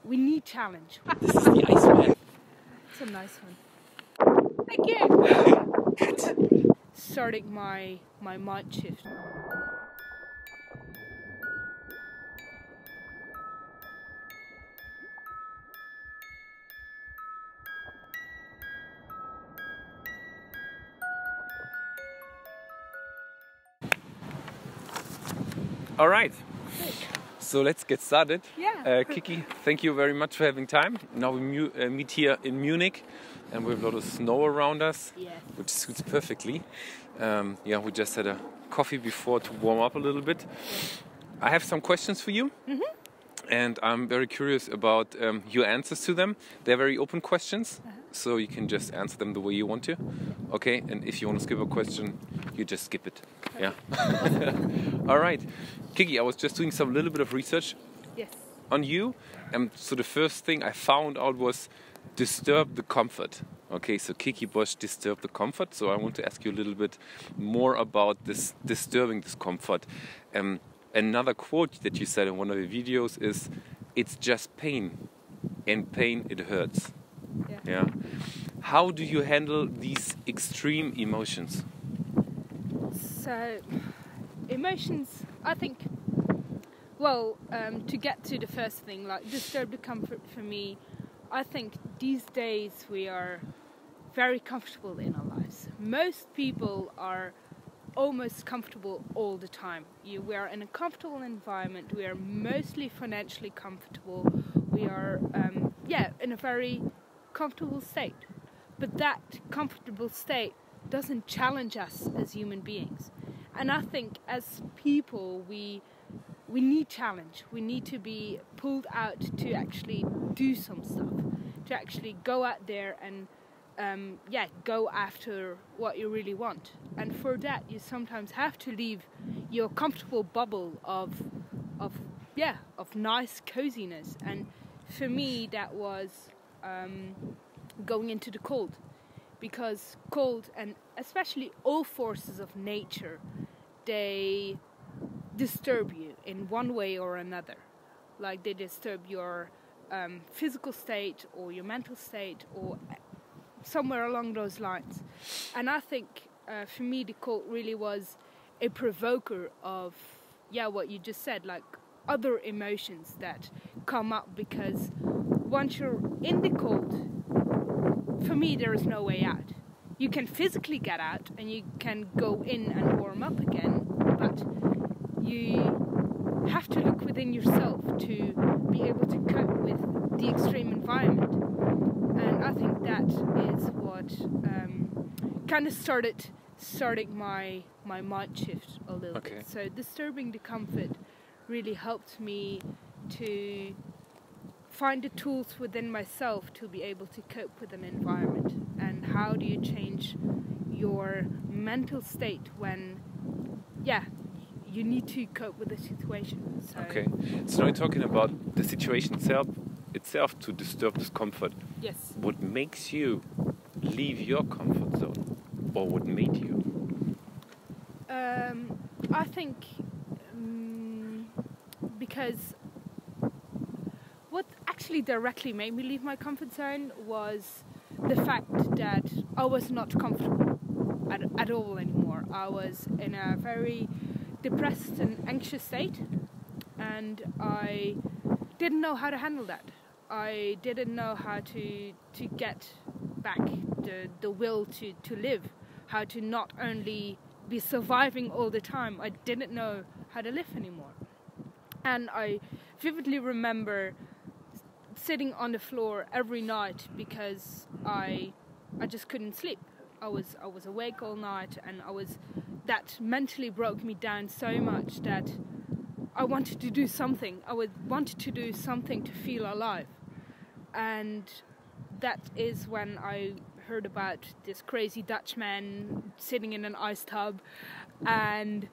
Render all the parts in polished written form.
we need challenge. This is the IceWoman. It's a nice one. Thank you. Good. Starting my mind shift. All right. So let's get started. Yeah. Kiki, thank you very much for having time. Now we meet here in Munich, and we have a lot of snow around us, Yeah. which suits perfectly. Yeah, we just had a coffee before to warm up a little bit. I have some questions for you, and I'm very curious about your answers to them. They're very open questions, so you can just answer them the way you want to. Okay, and if you want to skip a question, you just skip it. Yeah. All right. Kiki, I was just doing some little bit of research Yes. on you. So the first thing I found out was disturb the comfort. Okay, so Kiki Bosch disturb the comfort. So I want to ask you a little bit more about this disturbing this comfort. Another quote that you said in one of your videos is, "It's just pain. In pain it hurts." Yeah. How do you handle these extreme emotions? So, emotions, I think, well, to get to the first thing, like disturb the comfort for me, I think these days we are very comfortable in our lives. Most people are almost comfortable all the time. We are in a comfortable environment, we are mostly financially comfortable, we are, in a very comfortable state. But that comfortable state doesn't challenge us as human beings. And I think as people we need challenge. We need to be pulled out to actually do some stuff, to actually go out there and go after what you really want. And for that you sometimes have to leave your comfortable bubble of nice coziness. And for me that was going into the cold. Because cold, and especially all forces of nature, they disturb you in one way or another. Like they disturb your physical state or your mental state or somewhere along those lines. And I think for me the cold really was a provoker of what you just said, like other emotions that come up, because once you're in the cold, for me there is no way out. You can physically get out and you can go in and warm up again, but you have to look within yourself to be able to cope with the extreme environment. And I think that is what kind of started my mind shift a little bit. So disturbing the comfort really helped me to find the tools within myself to be able to cope with an environment. And how do you change your mental state when you need to cope with the situation. So so now you're talking about the situation itself to disturb this comfort. Yes. What makes you leave your comfort zone, or what made you? I think because what actually directly made me leave my comfort zone was the fact that I was not comfortable at all anymore. I was in a very depressed and anxious state, and I didn't know how to handle that. I didn't know how to get back the will to live, how to not only be surviving all the time. I didn't know how to live anymore. And I vividly remember sitting on the floor every night because I just couldn't sleep. I was awake all night, and that mentally broke me down so much that I wanted to do something. I wanted to do something to feel alive. And that is when I heard about this crazy Dutch man sitting in an ice tub, and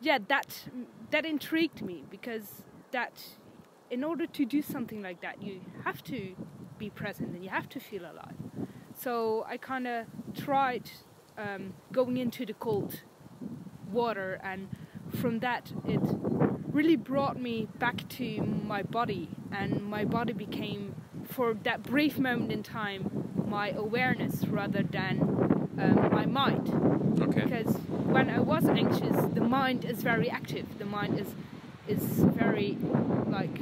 that intrigued me, because that in order to do something like that you have to be present and you have to feel alive. So I kind of tried going into the cold water and from that, it really brought me back to my body, and my body became, for that brief moment in time, my awareness rather than my mind. Okay. Because when I was anxious, the mind is very active. The mind is very, like,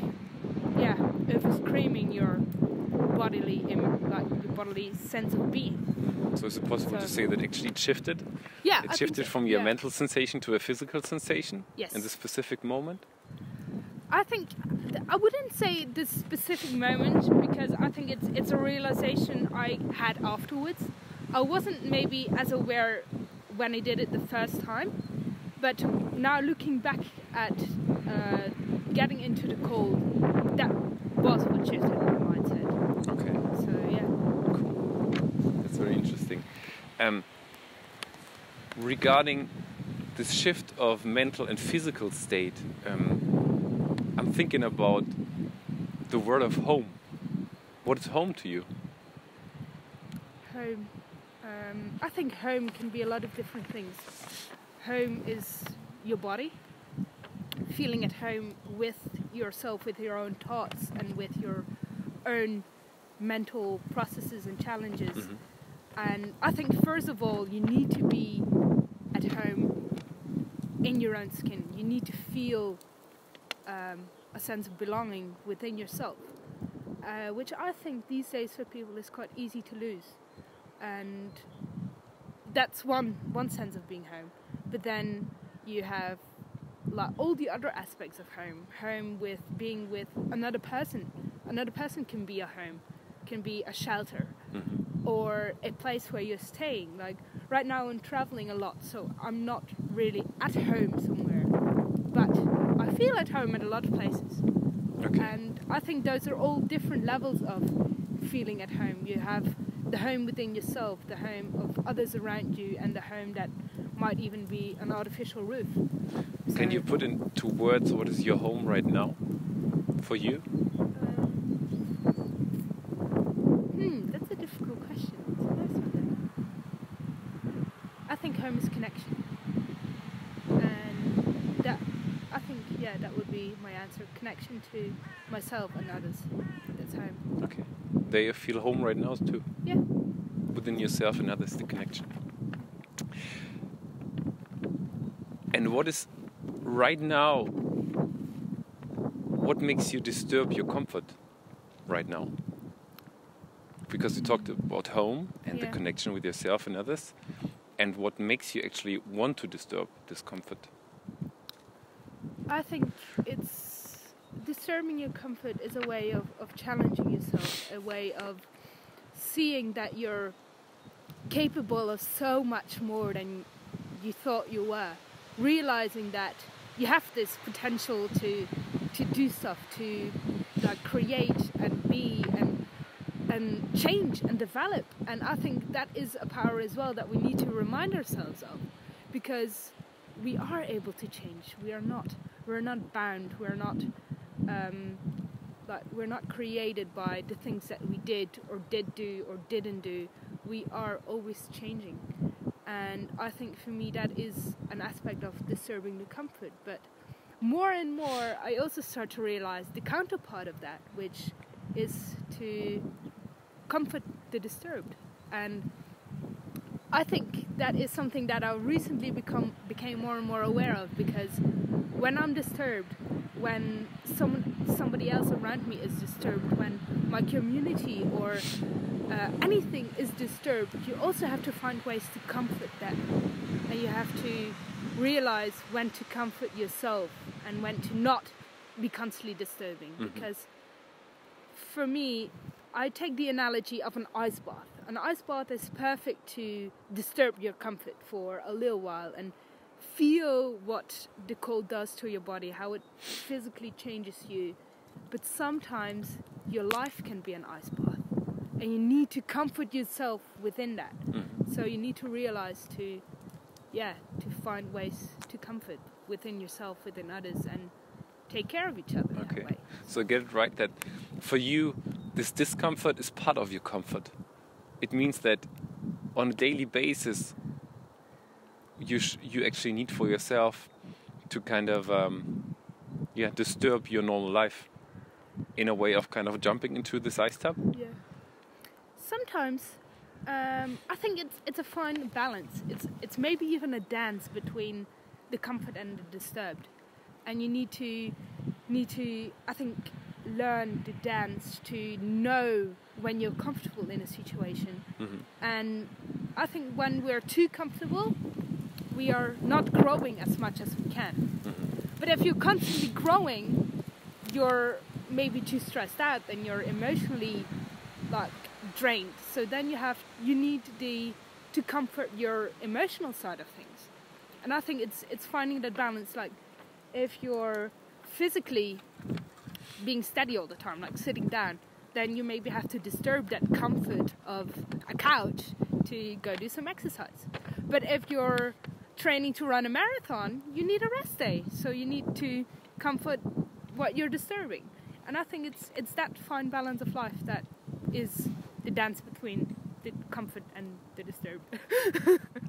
over-screaming your bodily, your bodily sense of being. So is it possible to say that actually it shifted? Yeah, it shifted from your mental sensation to a physical sensation? Yes. In this specific moment? I think I wouldn't say this specific moment, because I think it's a realization I had afterwards. I wasn't maybe as aware when I did it the first time, but now looking back at getting into the cold, that was what shifted my mindset. Okay. So yeah. Cool. That's very interesting. Regarding this shift of mental and physical state, I'm thinking about the word of home. What is home to you? Home. I think home can be a lot of different things. Home is your body, feeling at home with yourself, with your own thoughts and with your own mental processes and challenges. Mm-hmm. And I think first of all, you need to be at home in your own skin. You need to feel a sense of belonging within yourself, which I think these days for people is quite easy to lose. And that's one sense of being home. But then you have like all the other aspects of home with being with another person. Another person can be a home, can be a shelter, Mm-hmm. or a place where you're staying. Like right now I'm traveling a lot, so I'm not really at home somewhere, but I feel at home at a lot of places. Okay. And I think those are all different levels of feeling at home. You have the home within yourself, the home of others around you, and the home that might even be an artificial roof. Can you put into words what is your home right now for you? That's a difficult question. It's a nice one. I think home is connection. And that, I think, that would be my answer. Connection to myself and others. That's home. Okay. Do you feel home right now too? Yeah. Within yourself and others, the connection. And what is right now, what makes you disturb your comfort right now? Because you talked about home and the connection with yourself and others, and what makes you actually want to disturb this comfort? I think it's disturbing your comfort is a way of challenging yourself, a way of seeing that you're capable of so much more than you thought you were, realizing that you have this potential to do stuff, to like create and be and change and develop. And I think that is a power as well that we need to remind ourselves of, because we are able to change. We're not bound. We're not created by the things that we did or did do or didn't do. We are always changing. And I think for me that is an aspect of disturbing the comfort. But more and more I also start to realize the counterpart of that, which is to comfort the disturbed. And I think that is something that I recently became more and more aware of, because when I'm disturbed, when somebody else around me is disturbed, when my community or anything is disturbed, you also have to find ways to comfort them. And you have to realize when to comfort yourself and when to not be constantly disturbing. Mm-hmm. Because for me, I take the analogy of an ice bath. An ice bath is perfect to disturb your comfort for a little while and feel what the cold does to your body, how it physically changes you. But sometimes your life can be an ice bath, and you need to comfort yourself within that. Mm-hmm. So you need to realize to find ways to comfort within yourself, within others, and take care of each other. Okay. That way. So get it right that for you, this discomfort is part of your comfort. It means that on a daily basis, you actually need for yourself to kind of disturb your normal life in a way of kind of jumping into this ice tub? Yeah. Sometimes I think it's a fine balance. It's maybe even a dance between the comfort and the disturbed, and you need to I think learn the dance to know when you're comfortable in a situation. And I think when we're too comfortable, we are not growing as much as we can. But if you're constantly growing, you're maybe too stressed out and you're emotionally like drained. So then you need to comfort your emotional side of things. And I think it's finding that balance. Like if you're physically being steady all the time, like sitting down, then you maybe have to disturb that comfort of a couch to go do some exercise. But if you're training to run a marathon, you need a rest day, so you need to comfort what you're disturbing. And I think it's that fine balance of life that is the dance between the comfort and the disturbed.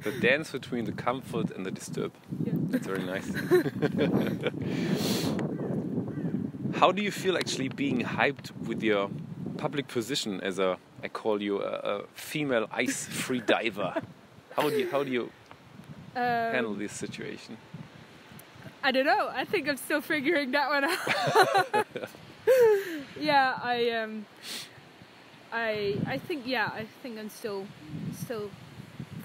The dance between the comfort and the disturb. Yeah. That's very nice. How do you feel actually being hyped with your public position as I call you a female ice-free diver? How do you handle this situation? I don't know. I think I'm still figuring that one out. Yeah, I think I'm still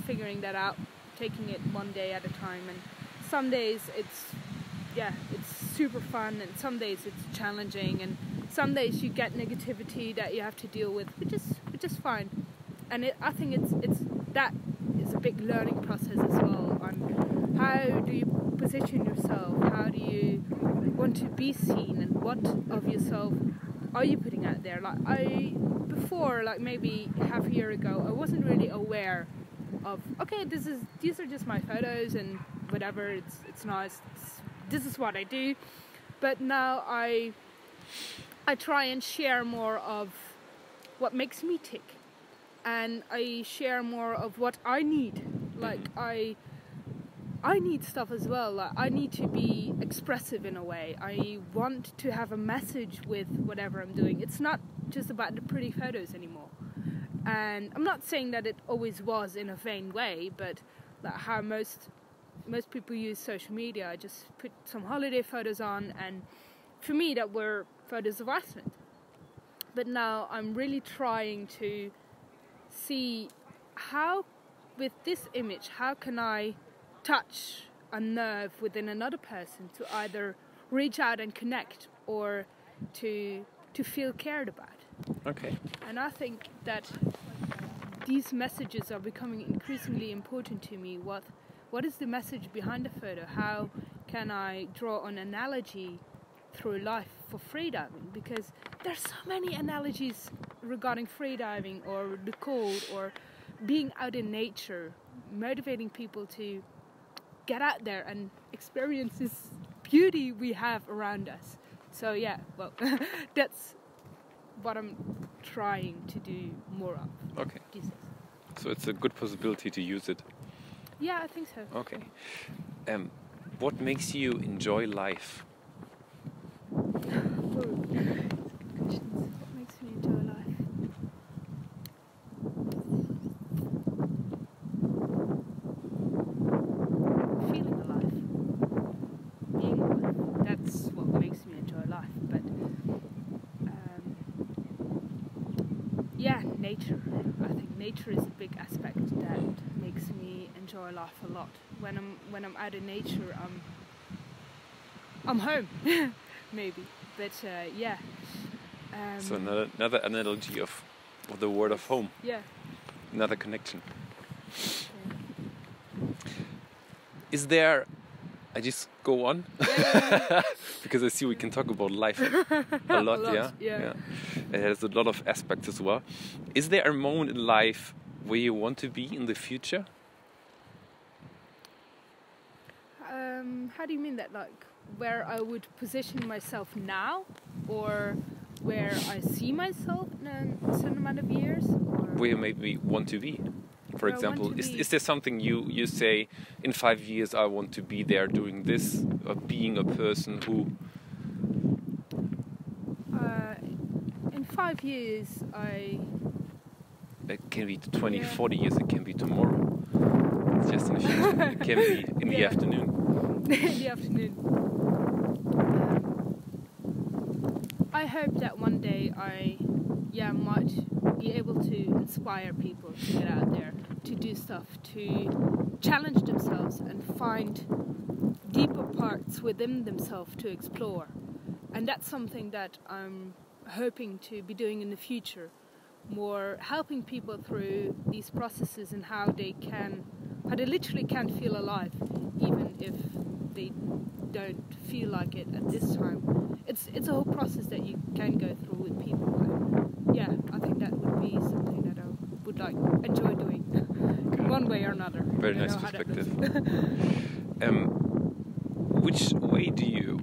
figuring that out, taking it one day at a time. And some days it's super fun, and some days it's challenging, and some days you get negativity that you have to deal with, which is fine. And I think it's that is a big learning process as well on how do you position yourself, how do you want to be seen, and what of yourself are you putting out there. Like before, like maybe half a year ago, I wasn't really aware of, okay, these are just my photos and whatever, it's nice, this is what I do. But now I try and share more of what makes me tick, and I share more of what I need. Like I need stuff as well. Like I need to be expressive in a way. I want to have a message with whatever I'm doing. It's not just about the pretty photos anymore. And I'm not saying that it always was in a vain way, but like how most people use social media. I just put some holiday photos on, and for me that were photos of Iceland. But now I'm really trying to see how, with this image, how can I touch a nerve within another person to either reach out and connect or to feel cared about. Okay. And I think that these messages are becoming increasingly important to me. What is the message behind the photo? How can I draw an analogy through life for freediving? Because there's so many analogies regarding freediving or the cold or being out in nature, motivating people to get out there and experience this beauty we have around us. So yeah, well, that's what I'm trying to do more of. Okay. So it's a good possibility to use it. Yeah, I think so. Okay. What makes you enjoy life? What makes me enjoy life? Feeling alive. Being alive. That's what makes me enjoy life. But nature. I think nature is a big aspect that makes me enjoy life a lot. When I'm out in nature, I'm home, maybe. But yeah. So another analogy of the word of home. Yeah. Another connection. Yeah. Is there? I just go on because I see we can talk about life a lot. Yeah. It has a lot of aspects as well. Is there a moment in life where you want to be in the future? How do you mean that? Like where I would position myself now, or where I see myself in a certain amount of years? Or? Where you maybe want to be? For example, is there something you say, in 5 years I want to be there doing this, or being a person who... In 5 years It can be 20, 40 years, it can be tomorrow. It's just in the future. It can be in the afternoon. In the afternoon. I hope that one day I might be able to inspire people to get out there, to do stuff, to challenge themselves and find deeper parts within themselves to explore. And that's something that I'm hoping to be doing in the future. More helping people through these processes and how they literally can feel alive, even if they don't feel like it at this time. It's a whole process that you can go through with people. But yeah, I think that would be something that I would enjoy doing, one way or another. Very nice perspective. Which way do you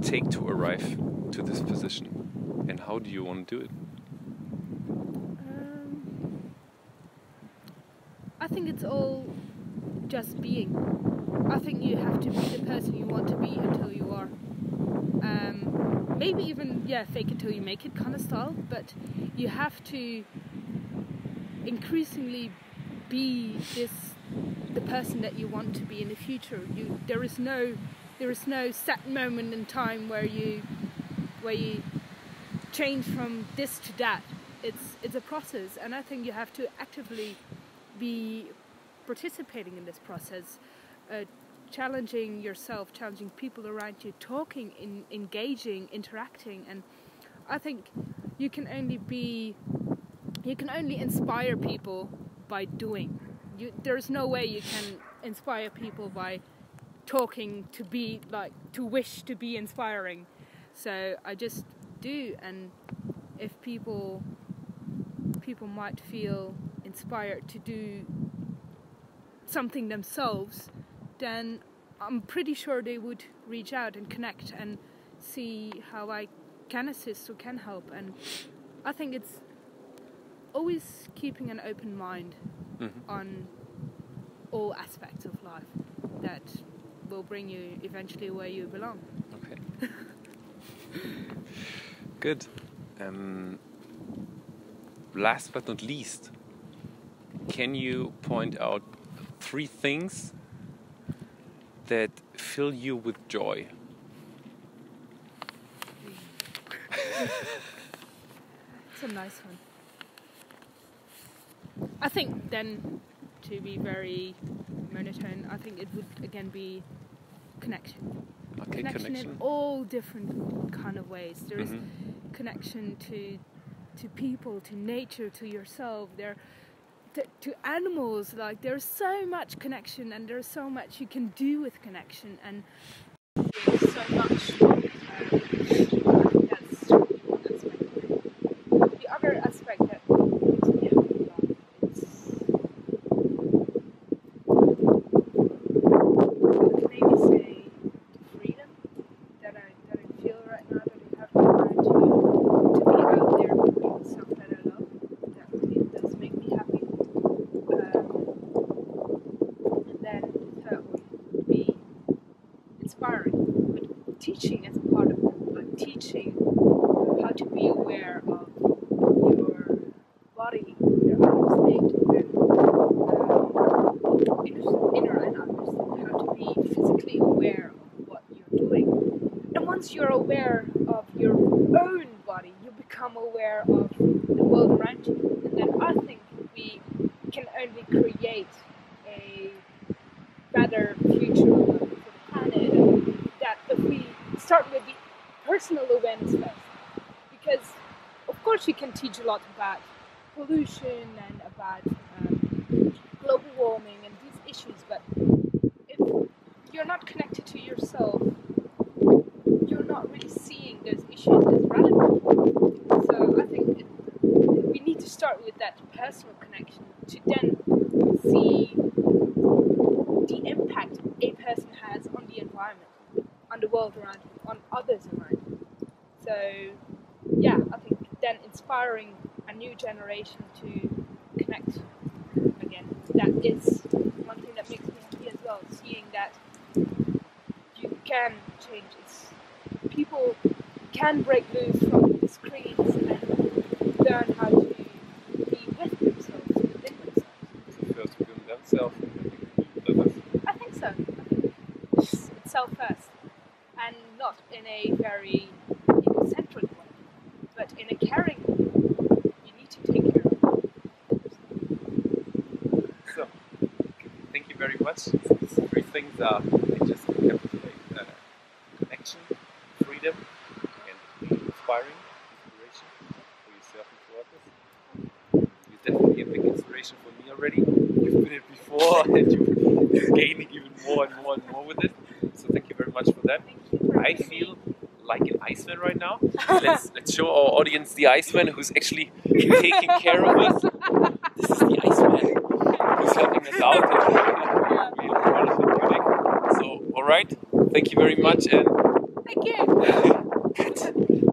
take to arrive to this position, and how do you want to do it? I think it's all just being. I think you have to be the person you want to be until you are. Maybe even, fake it till you make it kind of style, but you have to increasingly be the person that you want to be in the future. There is no set moment in time where you change from this to that. It's a process, and I think you have to actively be participating in this process, challenging yourself, challenging people around you, talking, engaging, interacting. And I think you can only inspire people by doing. There's no way you can inspire people by talking to wish to be inspiring. So I just do, and if people might feel inspired to do something themselves, then I'm pretty sure they would reach out and connect and see how I can assist or can help. And I think it's always keeping an open mind on all aspects of life that will bring you eventually where you belong. Okay. Good. Last but not least, can you point out 3 things that fill you with joy? It's a nice one. I think then, to be very monotone, I think it would again be connection. Okay, connection in all different kind of ways. There is connection to people, to nature, to yourself. To animals, like there's so much connection, and there's so much you can do with connection, and there's so much. That's the other aspect that makes me happy about it's maybe say the freedom that I feel right now, that I have the right to be out there doing stuff that I love. That really does make me happy. And then the third would be inspiring, but teaching as a part of it, like teaching how to be aware of your body, your outer state, and inner and outer state, how to be physically aware of what you're doing. And once you're aware of your own body, you become aware of the world around you. And then I think we can only create a better future for the planet, and that if we start with the personal awareness first. Because of course you can teach a lot about pollution and about global warming and these issues, but if you're not connected to yourself, you're not really seeing those issues as relevant. So I think we need to start with that personal connection to then see the impact a person has on the environment, on the world around him, on others around him. So I think then inspiring a new generation to connect again. That is one thing that makes me happy as well, seeing that you can change. People can break loose from the screens and learn how to be with themselves, within themselves. First within themselves and then others. I think so. I think it's self first, and not in a very egocentric way, but in a caring way. You need to take care of yourself. So, thank you very much. These three things are just encapsulate connection, freedom, and inspiring, inspiration for yourself and for others. You're definitely a big inspiration for me already. You've been it before and you're gaining even more and more and more with it. So thank you very much for that. I feel like an Iceman right now. Let's show our audience the Iceman who's actually taking care of us. This is the Iceman who's helping us out. And really wonderful beauty. So, alright, thank you very much and Thank you. good.